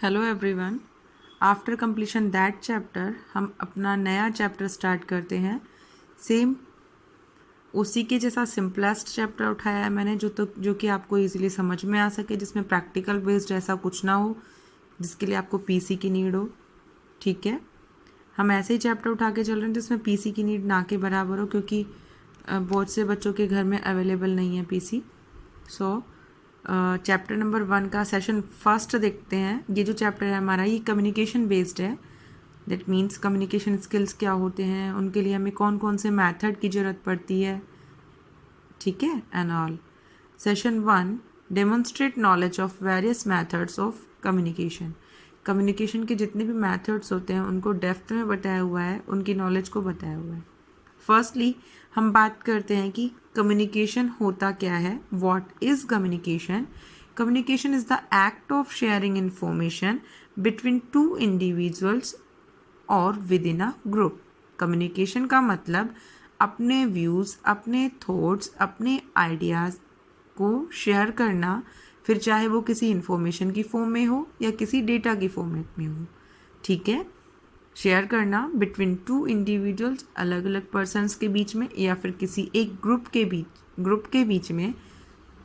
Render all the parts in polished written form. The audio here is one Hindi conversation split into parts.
Hello everyone. After completion that chapter हम अपना नया चैप्टर स्टार्ट करते हैं। सेम उसी के जैसा सिंपलेस्ट चैप्टर उठाया है मैंने, जो कि आपको इजीली समझ में आ सके, जिसमें प्रैक्टिकल बेस्ड ऐसा कुछ ना हो, जिसके लिए आपको पीसी की नीड हो। ठीक है, हम ऐसे ही चैप्टर उठा के चल रहे हैं जिसमें पीसी की नीड ना के बराबर हो, क्योंकि बहुत से बच्चों के घर में अवेलेबल नहीं है पीसी। सो चैप्टर नंबर 1 का सेशन फर्स्ट देखते हैं। ये जो चैप्टर है हमारा, ये कम्युनिकेशन बेस्ड है। दैट मीन्स कम्युनिकेशन स्किल्स क्या होते हैं, उनके लिए हमें कौन कौन से मेथड की ज़रूरत पड़ती है। ठीक है, and all. Session 1 demonstrate knowledge of various methods of communication. Communication के जितने भी मेथड्स होते हैं उनको डेप्थ में बताया हुआ है, उनकी नॉलेज को बताया हुआ है। फर्स्टली हम बात करते हैं कि कम्युनिकेशन होता क्या है। What is communication? Communication is the act of sharing information between two individuals or within a group. कम्युनिकेशन का मतलब अपने व्यूज़, अपने थॉट्स, अपने आइडियाज़ को शेयर करना, फिर चाहे वो किसी इंफॉर्मेशन की फॉर्म में हो या किसी डेटा की फॉर्मेट में हो। ठीक है, शेयर करना बिटवीन टू इंडिविजुअल्स, अलग अलग पर्सन्स के बीच में, या फिर किसी एक ग्रुप के बीच में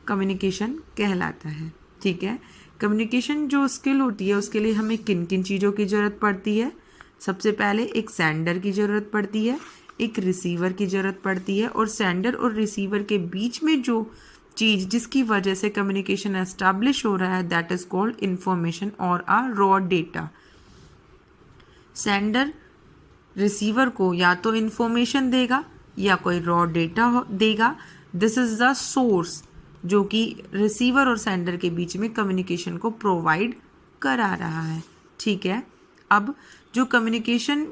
कम्युनिकेशन कहलाता है। ठीक है, कम्युनिकेशन जो स्किल होती है उसके लिए हमें किन किन चीज़ों की ज़रूरत पड़ती है? सबसे पहले एक सेंडर की ज़रूरत पड़ती है, एक रिसीवर की ज़रूरत पड़ती है, और सेंडर और रिसीवर के बीच में जो चीज़ जिसकी वजह से कम्युनिकेशन एस्टैब्लिश हो रहा है, दैट इज़ कॉल्ड इंफॉर्मेशन और a raw data. Sender receiver को या तो इंफॉर्मेशन देगा या कोई रॉ डेटा देगा। दिस इज द सोर्स जो कि रिसीवर और सेंडर के बीच में कम्युनिकेशन को प्रोवाइड करा रहा है। ठीक है, अब जो कम्युनिकेशन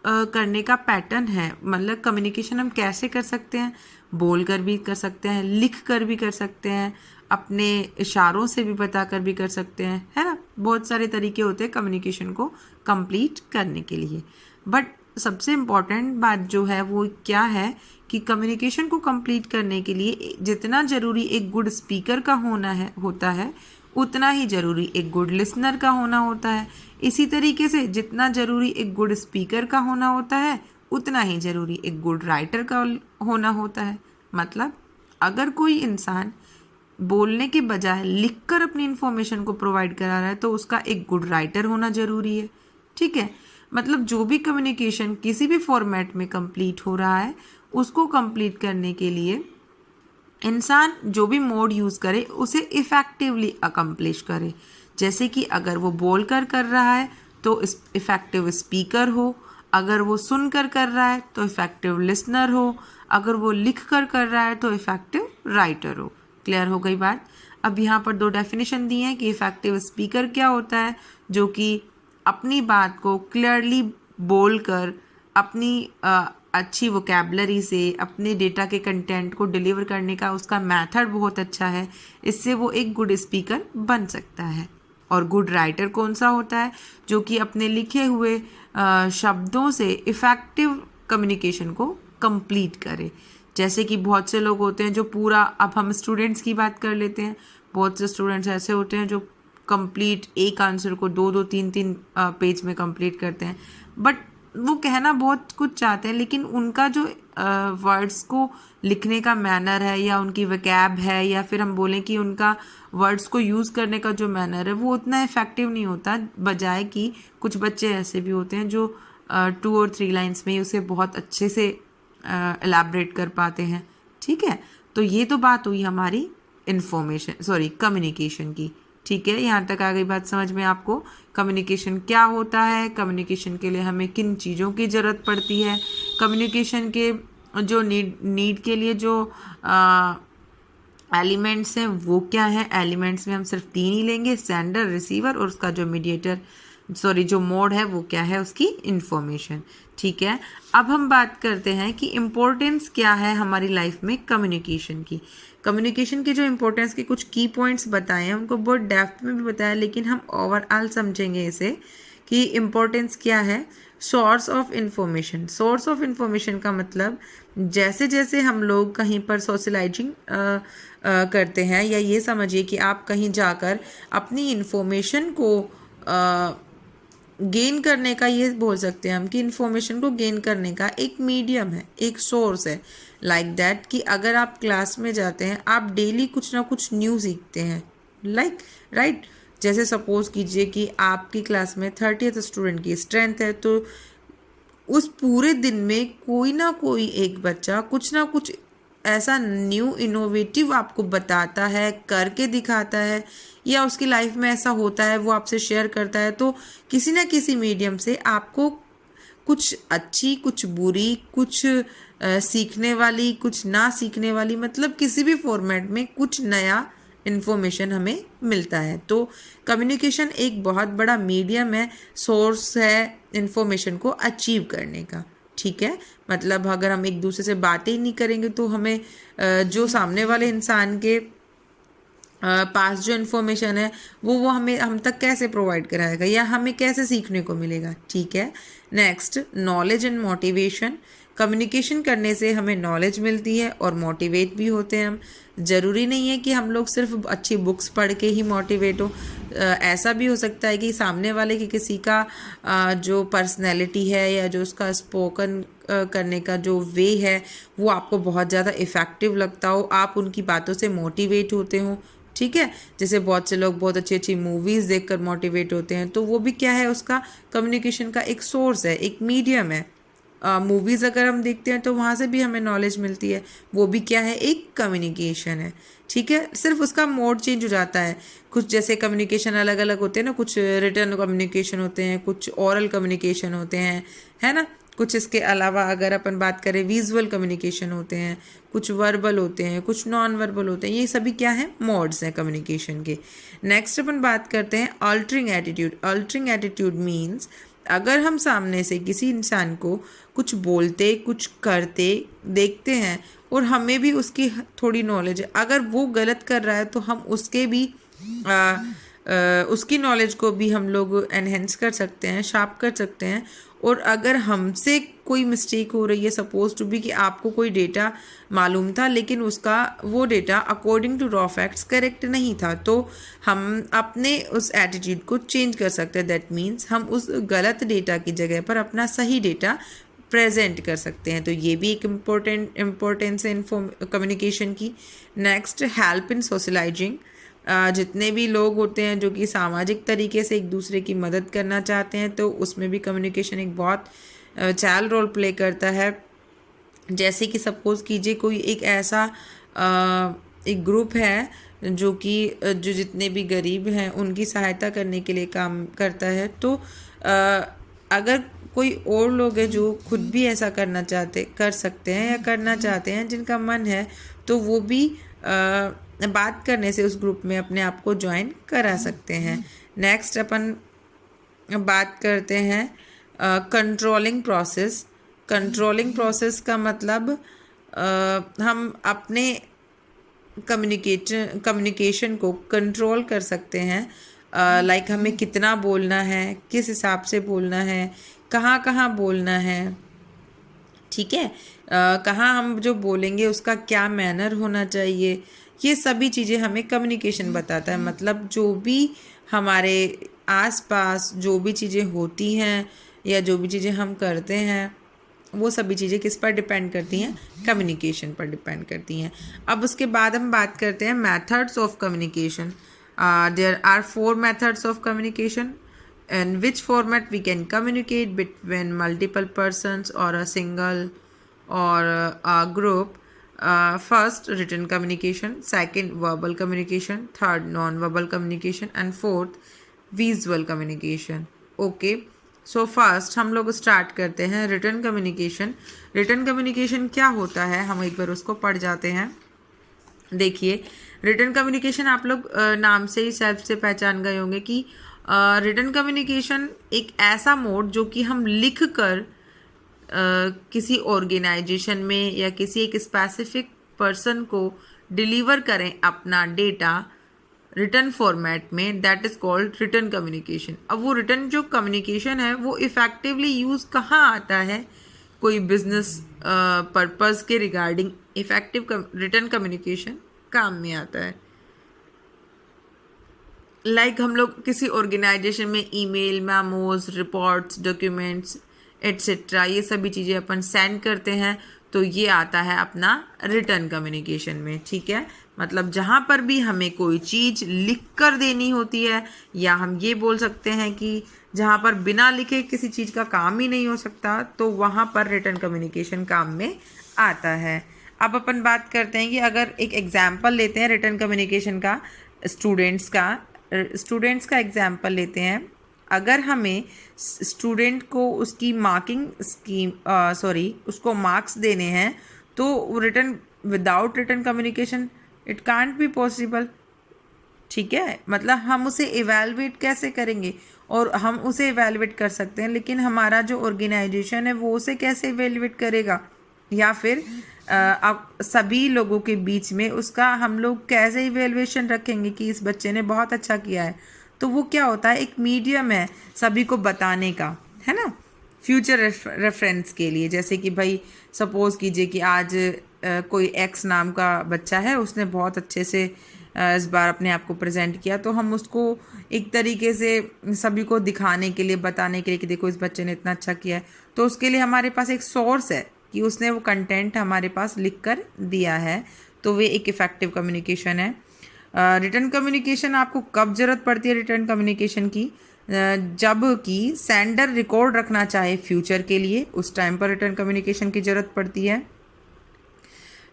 करने का पैटर्न है, मतलब कम्युनिकेशन हम कैसे कर सकते हैं? बोल कर भी कर सकते हैं, लिख कर भी कर सकते हैं, अपने इशारों से भी बताकर भी कर सकते हैं, है ना। बहुत सारे तरीके होते हैं कम्युनिकेशन को कंप्लीट करने के लिए। बट सबसे इम्पॉर्टेंट बात जो है वो क्या है कि कम्युनिकेशन को कंप्लीट करने के लिए जितना ज़रूरी एक गुड स्पीकर का होता है, उतना ही ज़रूरी एक गुड लिसनर का होना होता है। इसी तरीके से जितना ज़रूरी एक गुड स्पीकर का होना होता है, उतना ही ज़रूरी एक गुड राइटर का होना होता है। मतलब अगर कोई इंसान बोलने के बजाय लिखकर अपनी इंफॉर्मेशन को प्रोवाइड करा रहा है, तो उसका एक गुड राइटर होना ज़रूरी है। ठीक है, मतलब जो भी कम्युनिकेशन किसी भी फॉर्मेट में कंप्लीट हो रहा है, उसको कंप्लीट करने के लिए इंसान जो भी मोड यूज़ करे उसे इफ़ेक्टिवली अकम्प्लिश करे। जैसे कि अगर वो बोल कर रहा है तो इफ़ेक्टिव स्पीकर हो, अगर वो सुन कर रहा है तो इफ़ेक्टिव लिसनर हो, अगर वो लिख कर रहा है तो इफ़ेक्टिव राइटर हो। क्लियर हो गई बात? अब यहाँ पर दो डेफिनेशन दी हैं कि इफ़ेक्टिव स्पीकर क्या होता है, जो कि अपनी बात को क्लियरली बोलकर अपनी अच्छी वोकैबलरी से अपने डेटा के कंटेंट को डिलीवर करने का उसका मेथड बहुत अच्छा है, इससे वो एक गुड स्पीकर बन सकता है। और गुड राइटर कौन सा होता है? जो कि अपने लिखे हुए शब्दों से इफ़ेक्टिव कम्युनिकेशन को कंप्लीट करे। जैसे कि बहुत से लोग होते हैं जो पूरा, अब हम स्टूडेंट्स की बात कर लेते हैं, बहुत से स्टूडेंट्स ऐसे होते हैं जो कंप्लीट एक आंसर को 2-2, 3-3 पेज में कंप्लीट करते हैं, बट वो कहना बहुत कुछ चाहते हैं, लेकिन उनका जो वर्ड्स को लिखने का मैनर है, या उनकी वकैब है, या फिर हम बोलें कि उनका वर्ड्स को यूज़ करने का जो मैनर है, वो उतना इफ़ेक्टिव नहीं होता। बजाय कि कुछ बच्चे ऐसे भी होते हैं जो 2 और 3 लाइन्स में ही उसे बहुत अच्छे से एलैबोरेट कर पाते हैं। ठीक है, तो ये तो बात हुई हमारी कम्युनिकेशन की। ठीक है, यहाँ तक आ गई बात समझ में आपको? कम्युनिकेशन क्या होता है, कम्युनिकेशन के लिए हमें किन चीज़ों की ज़रूरत पड़ती है, कम्युनिकेशन के जो नीड के लिए जो एलिमेंट्स हैं वो क्या है। एलिमेंट्स में हम सिर्फ 3 ही लेंगे, सेंडर, रिसीवर और उसका जो जो मोड है वो क्या है, उसकी इंफॉर्मेशन। ठीक है, अब हम बात करते हैं कि इम्पोर्टेंस क्या है हमारी लाइफ में कम्युनिकेशन की। कम्युनिकेशन की जो इम्पोर्टेंस के कुछ की पॉइंट्स बताए हैं, उनको बहुत डेप्थ में भी बताया, लेकिन हम ओवरऑल समझेंगे इसे कि इम्पोर्टेंस क्या है। Source of information. Source of information का मतलब जैसे जैसे हम लोग कहीं पर सोशलाइजिंग करते हैं, या ये समझिए कि आप कहीं जाकर अपनी इंफॉर्मेशन को गेन करने का, ये बोल सकते हैं हम कि इन्फॉर्मेशन को गेन करने का एक मीडियम है, एक सोर्स है। लाइक दैट कि अगर आप क्लास में जाते हैं, आप डेली कुछ ना कुछ न्यू सीखते हैं, लाइक राइट। जैसे सपोज कीजिए कि आपकी क्लास में 30th स्टूडेंट की स्ट्रेंथ है, तो उस पूरे दिन में कोई ना कोई एक बच्चा कुछ ना कुछ ऐसा न्यू इनोवेटिव आपको बताता है, करके दिखाता है, या उसकी लाइफ में ऐसा होता है वो आपसे शेयर करता है। तो किसी ना किसी मीडियम से आपको कुछ अच्छी, कुछ बुरी, कुछ सीखने वाली, कुछ ना सीखने वाली, मतलब किसी भी फॉर्मेट में कुछ नया इन्फॉर्मेशन हमें मिलता है। तो कम्युनिकेशन एक बहुत बड़ा मीडियम है, सोर्स है इन्फॉर्मेशन को अचीव करने का। ठीक है, मतलब अगर हम एक दूसरे से बातें ही नहीं करेंगे तो हमें जो सामने वाले इंसान के पास जो इन्फॉर्मेशन है वो हमें हम तक कैसे प्रोवाइड कराएगा, या हमें कैसे सीखने को मिलेगा। ठीक है, next knowledge and motivation. Communication करने से हमें नॉलेज मिलती है और मोटिवेट भी होते हैं हम। ज़रूरी नहीं है कि हम लोग सिर्फ अच्छी बुक्स पढ़ के ही मोटिवेट हो। ऐसा भी हो सकता है कि सामने वाले की किसी का जो पर्सनैलिटी है या जो उसका स्पोकन करने का जो वे है वो आपको बहुत ज़्यादा इफ़ेक्टिव लगता हो, आप उनकी बातों से मोटिवेट होते हो। ठीक है, जैसे बहुत से लोग बहुत अच्छी अच्छी मूवीज़ देखकर मोटिवेट होते हैं, तो वो भी क्या है, उसका कम्युनिकेशन का एक सोर्स है, एक मीडियम है। मूवीज़ अगर हम देखते हैं तो वहाँ से भी हमें नॉलेज मिलती है, वो भी क्या है, एक कम्युनिकेशन है। ठीक है, सिर्फ उसका मोड चेंज हो जाता है। कुछ जैसे कम्युनिकेशन अलग अलग होते हैं ना, कुछ रिटर्न कम्युनिकेशन होते हैं, कुछ ओरल कम्युनिकेशन होते हैं, है ना। कुछ इसके अलावा अगर अपन बात करें विजुअल कम्युनिकेशन होते हैं, कुछ वर्बल होते हैं, कुछ नॉन वर्बल होते हैं। ये सभी क्या है, मोड्स हैं कम्युनिकेशन के। नेक्स्ट अपन बात करते हैं altering attitude. Altering attitude means अगर हम सामने से किसी इंसान को कुछ बोलते, कुछ करते देखते हैं और हमें भी उसकी थोड़ी नॉलेज है, अगर वो गलत कर रहा है तो हम उसके भी उसकी नॉलेज को भी हम लोग एनहेंस कर सकते हैं, शार्प कर सकते हैं। और अगर हमसे कोई मिस्टेक हो रही है, सपोज टू बी कि आपको कोई डेटा मालूम था लेकिन उसका वो data according to raw facts correct नहीं था, तो हम अपने उस एटीट्यूड को चेंज कर सकते हैं। दैट मीन्स हम उस गलत डेटा की जगह पर अपना सही डेटा प्रेजेंट कर सकते हैं। तो ये भी एक इम्पोर्टेंस है कम्युनिकेशन की। Next help in socialising. जितने भी लोग होते हैं जो कि सामाजिक तरीके से एक दूसरे की मदद करना चाहते हैं, तो उसमें भी कम्युनिकेशन एक बहुत चाइल्ड रोल प्ले करता है। जैसे कि सपोज कीजिए कोई एक ऐसा एक ग्रुप है जो कि जो जितने भी गरीब हैं उनकी सहायता करने के लिए काम करता है, तो अगर कोई और लोग हैं जो खुद भी ऐसा कर सकते हैं या करना चाहते हैं, जिनका मन है, तो वो भी बात करने से उस ग्रुप में अपने आप को ज्वाइन करा सकते हैं। नेक्स्ट अपन बात करते हैं कंट्रोलिंग प्रोसेस। कंट्रोलिंग प्रोसेस का मतलब हम अपने कम्युनिकेशन को कंट्रोल कर सकते हैं। लाइक हमें कितना बोलना है, किस हिसाब से बोलना है, कहाँ कहाँ बोलना है। ठीक है, कहाँ हम जो बोलेंगे उसका क्या मैनर होना चाहिए, ये सभी चीज़ें हमें कम्युनिकेशन बताता है। मतलब जो भी हमारे आसपास जो भी चीज़ें होती हैं या जो भी चीज़ें हम करते हैं, वो सभी चीज़ें किस पर डिपेंड करती हैं, कम्युनिकेशन पर डिपेंड करती हैं। अब उसके बाद हम बात करते हैं methods of communication. There are 4 methods of communication. In which format we can communicate between multiple persons or a single or a group. First, written communication. Second, verbal communication. Third, non-verbal communication. And fourth, visual communication. Okay. So first हम लोग स्टार्ट करते हैं रिटन कम्युनिकेशन। रिटन कम्युनिकेशन क्या होता है, हम एक बार उसको पढ़ जाते हैं। देखिए, रिटन कम्युनिकेशन आप लोग नाम से ही सेल्फ से पहचान गए होंगे कि रिटन कम्युनिकेशन एक ऐसा मोड जो कि हम लिख कर किसी ऑर्गेनाइजेशन में या किसी एक स्पेसिफिक पर्सन को डिलीवर करें अपना डेटा रिटन फॉर्मेट में, that is called written communication. अब वो रिटन जो कम्युनिकेशन है वो इफ़ेक्टिवली यूज़ कहाँ आता है, कोई बिजनेस पर्पस के रिगार्डिंग इफ़ेक्टिव रिटन कम्युनिकेशन काम में आता है। लाइक हम लोग किसी ऑर्गेनाइजेशन में email, memos, reports, documents etcetera ये सभी चीज़ें अपन सेंड करते हैं, तो ये आता है अपना रिटर्न कम्युनिकेशन में। ठीक है, मतलब जहाँ पर भी हमें कोई चीज़ लिख कर देनी होती है, या हम ये बोल सकते हैं कि जहाँ पर बिना लिखे किसी चीज़ का काम ही नहीं हो सकता, तो वहाँ पर रिटर्न कम्युनिकेशन काम में आता है। अब अपन बात करते हैं कि अगर एक एग्जाम्पल लेते हैं रिटर्न कम्युनिकेशन का, स्टूडेंट्स का एग्जाम्पल लेते हैं। अगर हमें स्टूडेंट को उसकी मार्किंग स्कीम उसको मार्क्स देने हैं, तो return without return communication it can't be possible. ठीक है, मतलब हम उसे इवेलुएट कैसे करेंगे, और हम उसे इवेलुएट कर सकते हैं, लेकिन हमारा जो ऑर्गेनाइजेशन है वो उसे कैसे इवेलुएट करेगा, या फिर अब सभी लोगों के बीच में उसका हम लोग कैसे इवेलुएशन रखेंगे कि इस बच्चे ने बहुत अच्छा किया है। तो वो क्या होता है, एक मीडियम है सभी को बताने का, है ना, फ्यूचर रेफरेंस के लिए। जैसे कि भाई सपोज कीजिए कि आज कोई एक्स नाम का बच्चा है, उसने बहुत अच्छे से इस बार अपने आप को प्रेजेंट किया, तो हम उसको एक तरीके से सभी को दिखाने के लिए, बताने के लिए कि देखो इस बच्चे ने इतना अच्छा किया है, तो उसके लिए हमारे पास एक सोर्स है कि उसने वो कंटेंट हमारे पास लिख कर दिया है, तो वे एक इफ़ेक्टिव कम्युनिकेशन है। रिटर्न कम्युनिकेशन आपको कब ज़रूरत पड़ती है रिटर्न कम्युनिकेशन की, जब कि सेंडर रिकॉर्ड रखना चाहे फ्यूचर के लिए, उस टाइम पर रिटर्न कम्युनिकेशन की ज़रूरत पड़ती है।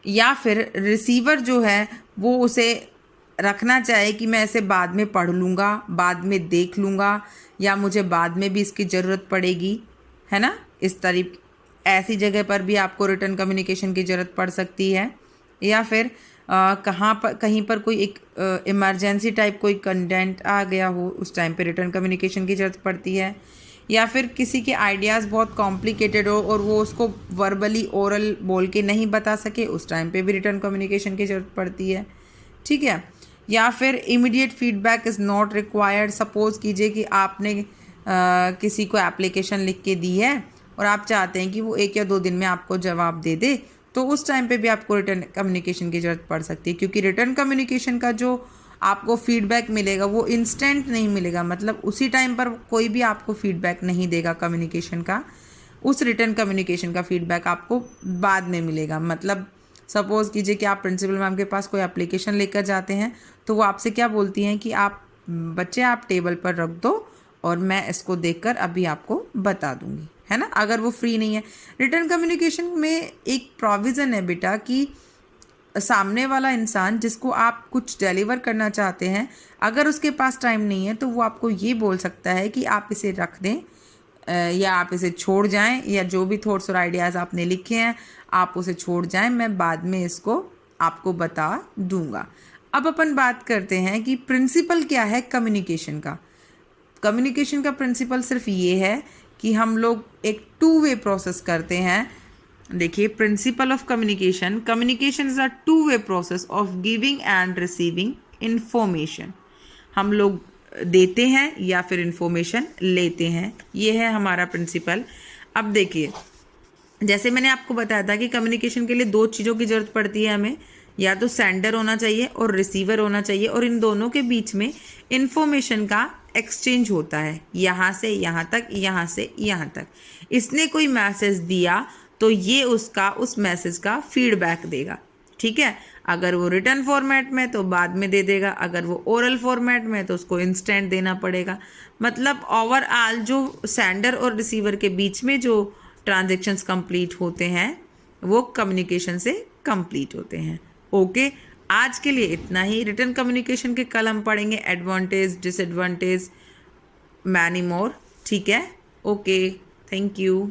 या फिर रिसीवर जो है वो उसे रखना चाहे कि मैं इसे बाद में पढ़ लूँगा, बाद में देख लूँगा, या मुझे बाद में भी इसकी ज़रूरत पड़ेगी, है ना। इस तरीके ऐसी जगह पर भी आपको रिटर्न कम्युनिकेशन की ज़रूरत पड़ सकती है। या फिर कहीं पर कोई एक इमरजेंसी टाइप कोई कंटेंट आ गया हो, उस टाइम पे रिटर्न कम्युनिकेशन की ज़रूरत पड़ती है। या फिर किसी के आइडियाज़ बहुत कॉम्प्लिकेटेड हो और वो उसको वर्बली ओरल बोल के नहीं बता सके, उस टाइम पे भी रिटर्न कम्युनिकेशन की ज़रूरत पड़ती है। ठीक है, या फिर immediate feedback is not required. Suppose कीजिए कि आपने किसी को एप्लीकेशन लिख के दी है और आप चाहते हैं कि वो 1 या 2 दिन में आपको जवाब दे दे, तो उस टाइम पे भी आपको रिटर्न कम्युनिकेशन की ज़रूरत पड़ सकती है, क्योंकि रिटर्न कम्युनिकेशन का जो आपको फीडबैक मिलेगा वो इंस्टेंट नहीं मिलेगा, मतलब उसी टाइम पर कोई भी आपको फीडबैक नहीं देगा कम्युनिकेशन का, उस रिटर्न कम्युनिकेशन का फीडबैक आपको बाद में मिलेगा। मतलब सपोज़ कीजिए कि आप प्रिंसिपल मैम के पास कोई एप्लीकेशन लेकर जाते हैं, तो वो आपसे क्या बोलती हैं कि आप बच्चे आप टेबल पर रख दो और मैं इसको देखकर अभी आपको बता दूंगी, है ना, अगर वो फ्री नहीं है। रिटर्न कम्युनिकेशन में एक प्रोविज़न है बेटा कि सामने वाला इंसान जिसको आप कुछ डिलीवर करना चाहते हैं, अगर उसके पास टाइम नहीं है तो वो आपको ये बोल सकता है कि आप इसे रख दें या आप इसे छोड़ जाएं, या जो भी थॉट्स और आइडियाज़ आपने लिखे हैं आप उसे छोड़ जाएं, मैं बाद में इसको आपको बता दूंगा। अब अपन बात करते हैं कि प्रिंसिपल क्या है कम्युनिकेशन का। कम्युनिकेशन का प्रिंसिपल सिर्फ ये है कि हम लोग एक 2 वे प्रोसेस करते हैं। देखिए, principle of communication, communication is a 2 way process of giving and receiving information. हम लोग देते हैं या फिर इंफॉर्मेशन लेते हैं, ये है हमारा प्रिंसिपल। अब देखिए, जैसे मैंने आपको बताया था कि कम्युनिकेशन के लिए 2 चीज़ों की ज़रूरत पड़ती है हमें, या तो सेंडर होना चाहिए और रिसीवर होना चाहिए, और इन दोनों के बीच में इंफॉर्मेशन का एक्सचेंज होता है, यहाँ से यहाँ तक, यहाँ से यहाँ तक। इसने कोई मैसेज दिया तो ये उसका उस मैसेज का फीडबैक देगा। ठीक है, अगर वो रिटर्न फॉर्मेट में तो बाद में दे देगा, अगर वो ओरल फॉर्मेट में तो उसको इंस्टेंट देना पड़ेगा। मतलब ओवरऑल जो सेंडर और रिसीवर के बीच में जो ट्रांजेक्शन्स कंप्लीट होते हैं वो कम्युनिकेशन से कंप्लीट होते हैं। ओके, आज के लिए इतना ही। रिटर्न कम्युनिकेशन के कल हम पढ़ेंगे एडवांटेज, डिसएडवांटेज, मैनी मोर। ठीक है, ओके, थैंक यू।